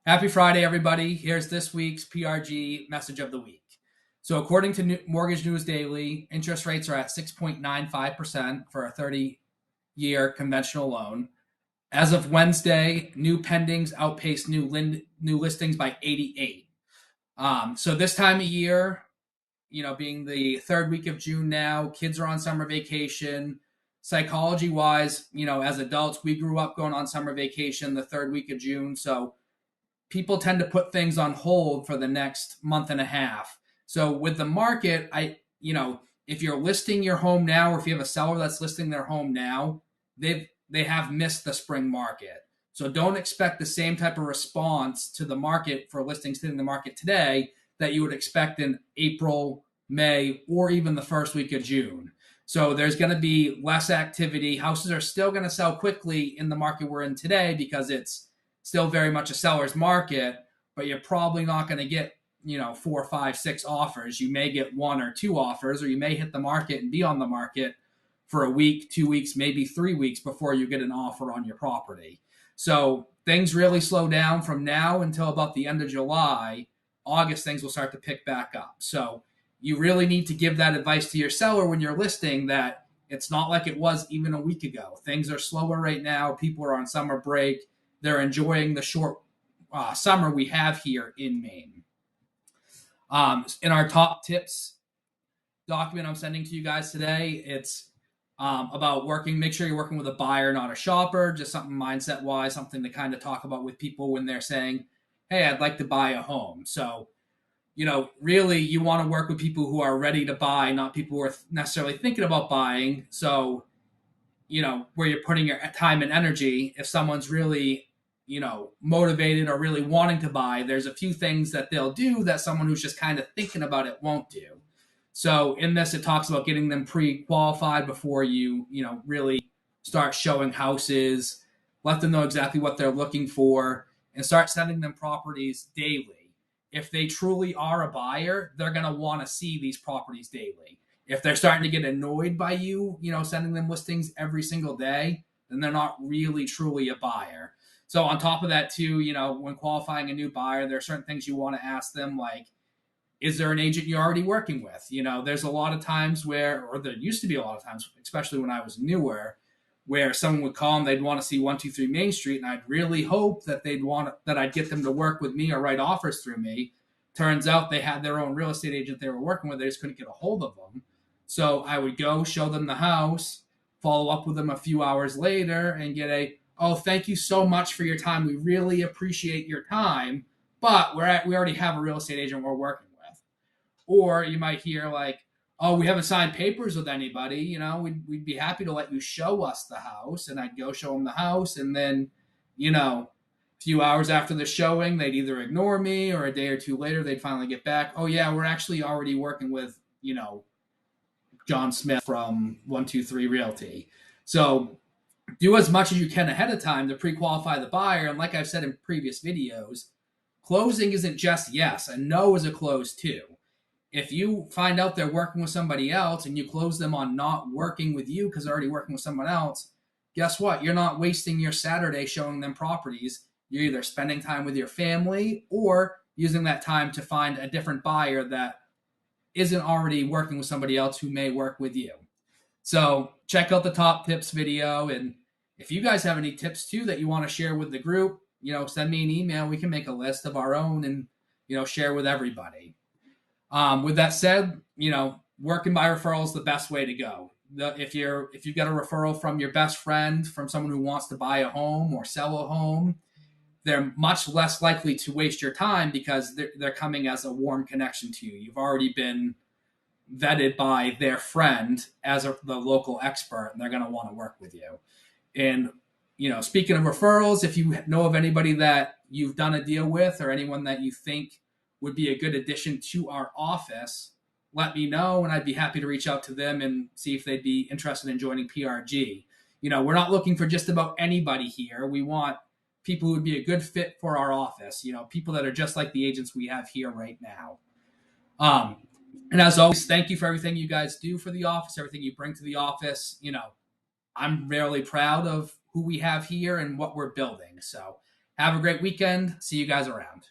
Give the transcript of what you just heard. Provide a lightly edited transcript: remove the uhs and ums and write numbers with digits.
Happy Friday, everybody. Here's this week's PRG message of the week. So, according to Mortgage News Daily, interest rates are at 6.95% for a 30-year conventional loan. As of Wednesday, new pendings outpaced new listings by 88. So this time of year, being the third week of June now, kids are on summer vacation. Psychology wise, as adults, we grew up going on summer vacation the third week of June. So people tend to put things on hold for the next month and a half. So with the market, if you're listing your home now, or if you have a seller that's listing their home now, they have missed the spring market. So don't expect the same type of response to the market for listings hitting the market today that you would expect in April, May, or even the first week of June. So there's going to be less activity. Houses are still going to sell quickly in the market we're in today because it's still very much a seller's market, but you're probably not going to get, 4, 5, 6 offers. You may get 1 or 2 offers, or you may hit the market and be on the market for a week, 2 weeks, maybe 3 weeks before you get an offer on your property. So things really slow down from now until about the end of July. August, things will start to pick back up. So you really need to give that advice to your seller when you're listing that it's not like it was even a week ago. Things are slower right now. People are on summer break. They're enjoying the short summer we have here in Maine. In our top tips document I'm sending to you guys today, it's about make sure you're working with a buyer, not a shopper, just something mindset wise, something to kind of talk about with people when they're saying, hey, I'd like to buy a home. So, really you want to work with people who are ready to buy, not people who are necessarily thinking about buying. So, where you're putting your time and energy, if someone's really motivated or really wanting to buy, there's a few things that they'll do that someone who's just kind of thinking about it won't do. So in this, it talks about getting them pre-qualified before you really start showing houses, let them know exactly what they're looking for, and start sending them properties daily. If they truly are a buyer, they're going to want to see these properties daily. If they're starting to get annoyed by you, sending them listings every single day, then they're not really truly a buyer. So on top of that too, when qualifying a new buyer, there are certain things you want to ask them, like, is there an agent you're already working with? There's a lot of times or there used to be a lot of times, especially when I was newer, where someone would call and they'd want to see 123 Main Street, and I'd really hope that I'd get them to work with me or write offers through me. Turns out they had their own real estate agent they were working with. They just couldn't get a hold of them. So I would go show them the house, follow up with them a few hours later, and get oh, thank you so much for your time. We really appreciate your time, but we already have a real estate agent we're working with. Or you might hear like, oh, we haven't signed papers with anybody. We'd be happy to let you show us the house. And I'd go show them the house. And then, a few hours after the showing, they'd either ignore me, or a day or two later, they'd finally get back. Oh, yeah, we're actually already working with, John Smith from 123 Realty. So do as much as you can ahead of time to pre-qualify the buyer. And like I've said in previous videos, closing isn't just yes. A no is a close too. If you find out they're working with somebody else and you close them on not working with you because they're already working with someone else, guess what? You're not wasting your Saturday showing them properties. You're either spending time with your family or using that time to find a different buyer that isn't already working with somebody else who may work with you. So check out the top tips video. And if you guys have any tips too that you want to share with the group, send me an email. We can make a list of our own and, share with everybody. With that said, working by referral is the best way to go. If you've got a referral from your best friend, from someone who wants to buy a home or sell a home, they're much less likely to waste your time because they're coming as a warm connection to you. You've already been vetted by their friend as the local expert, and they're going to want to work with you. And, speaking of referrals, if you know of anybody that you've done a deal with or anyone that you think would be a good addition to our office, let me know, and I'd be happy to reach out to them and see if they'd be interested in joining PRG. We're not looking for just about anybody here. We want people who would be a good fit for our office, people that are just like the agents we have here right now. And as always, thank you for everything you guys do for the office, everything you bring to the office. I'm really proud of who we have here and what we're building. So Have a great weekend. See you guys around.